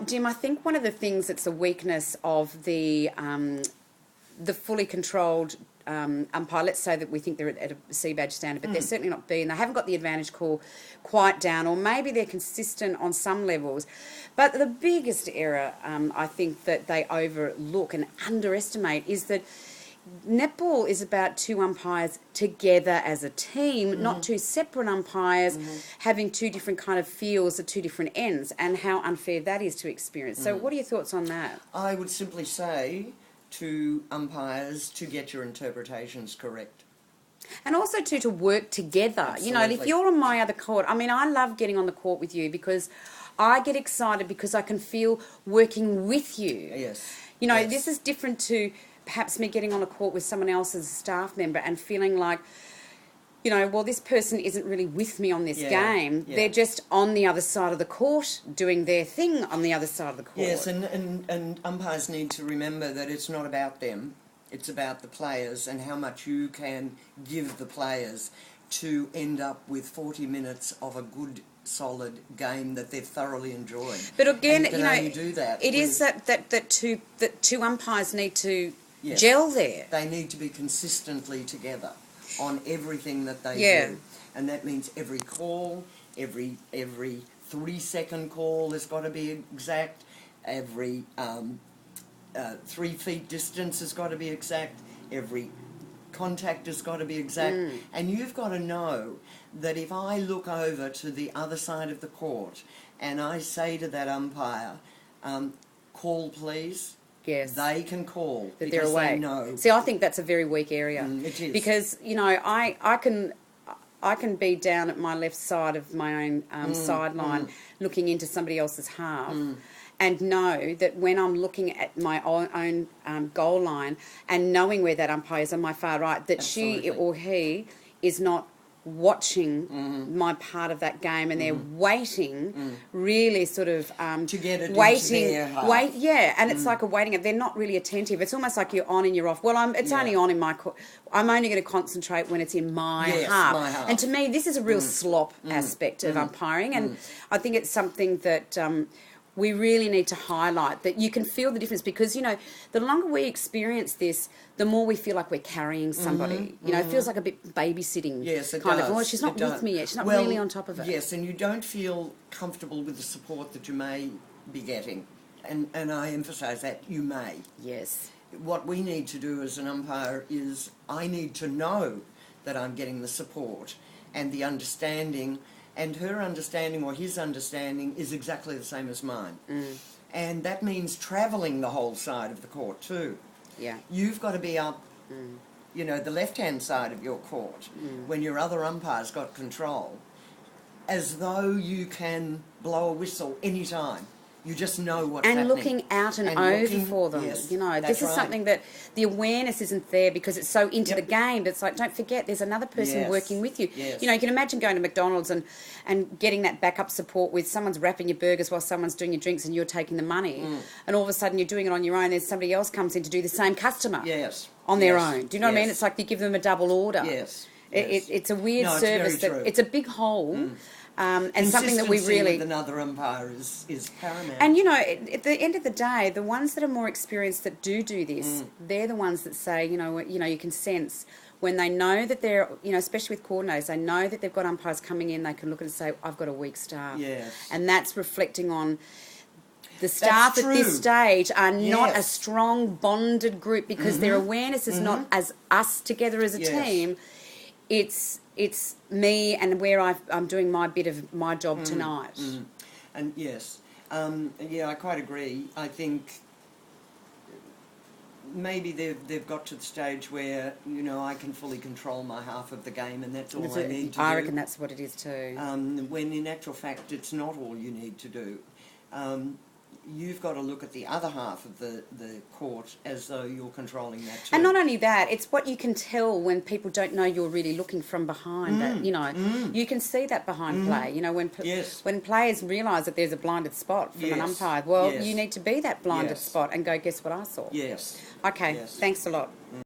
Jim, I think one of the things that's a weakness of the fully controlled umpire, let's say that we think they're at a C badge standard, but they're certainly not B, and they haven't got the advantage call quite down, or maybe they're consistent on some levels. But the biggest error I think that they overlook and underestimate is that netball is about two umpires together as a team, not two separate umpires having two different kind of feels at two different ends, and how unfair that is to experience. So what are your thoughts on that? I would simply say to umpires to get your interpretations correct. And also to work together. Absolutely. You know, if you're on my other court, I mean, I love getting on the court with you because I get excited because I can feel working with you. Yes. You know, yes. This is different to perhaps me getting on a court with someone else as a staff member and feeling like, you know, well, this person isn't really with me on this game. Yeah. They're just on the other side of the court doing their thing on the other side of the court. Yes, and umpires need to remember that it's not about them. It's about the players and how much you can give the players to end up with 40 minutes of a good, solid game that they've thoroughly enjoyed. But again, and you know, only do that it is that two umpires need to Yes. gel there. They need to be consistently together on everything that they do. And that means every call, every 3-second call has got to be exact, every 3 feet distance has got to be exact, every contact has got to be exact. And you've got to know that if I look over to the other side of the court and I say to that umpire, call please, Yes. they can call that because they're away. they know. See, I think that's a very weak area. It is. Because, you know, I can be down at my left side of my own sideline looking into somebody else's half and know that when I'm looking at my own goal line and knowing where that umpire is on my far right, that Absolutely. she or he is not watching my part of that game, and they're waiting, really sort of to get it waiting, into their half. and it's like a waiting. They're not really attentive. It's almost like you're on and you're off. Well, it's only on in my. I'm only going to concentrate when it's in my half. My half. And to me, this is a real slop aspect of umpiring, and I think it's something that. We really need to highlight that you can feel the difference because, you know, the longer we experience this, the more we feel like we're carrying somebody. You know, it feels like a bit babysitting. Yes, it kind does. of. Oh, she's not with me yet. She's not really on top of it. Yes, and you don't feel comfortable with the support that you may be getting. And I emphasise that, you may. Yes. What we need to do as an umpire is I need to know that I'm getting the support and the understanding, and her understanding or his understanding is exactly the same as mine. And that means travelling the whole side of the court too. Yeah. You've got to be up, you know, the left-hand side of your court when your other umpire's got control, as though you can blow a whistle any time. You just know what's happening. Looking out and over for them. Yes, you know, that's this is something that the awareness isn't there because it's so into Yep. the game. But it's like, don't forget, there's another person Yes, working with you. yes. You know, you can imagine going to McDonald's and getting that backup support with someone's wrapping your burgers while someone's doing your drinks and you're taking the money. And all of a sudden you're doing it on your own. There's somebody else comes in to do the same customer Yes. on their Yes. own. Do you know what I mean? It's like you give them a double order. Yes. It's a weird No, it's service. very true. It's a big hole. And something that we Consistency really... with another umpire is paramount. And, you know, at the end of the day, the ones that are more experienced that do this, they're the ones that say, you know, you can sense when they know that they're, you know, especially with coordinators, they know that they've got umpires coming in, they can look and say, I've got a weak staff. Yes. And that's reflecting on the staff That's at this true. stage are not a Yes. strong, bonded group because their awareness is not as us together as a Yes. team. It's me and where I'm doing my bit of my job tonight. And yes, I quite agree. I think maybe they've got to the stage where, you know, I can fully control my half of the game and that's all I need to do. I reckon that's what it is too. When in actual fact it's not all you need to do. You've got to look at the other half of the court as though you're controlling that too. And not only that, it's what you can tell when people don't know you're really looking from behind. That, you know, you can see that behind play. You know, when players realise that there's a blinded spot from an umpire, well, you need to be that blinded spot and go, guess what I saw? Yes. Okay, Yes. thanks a lot.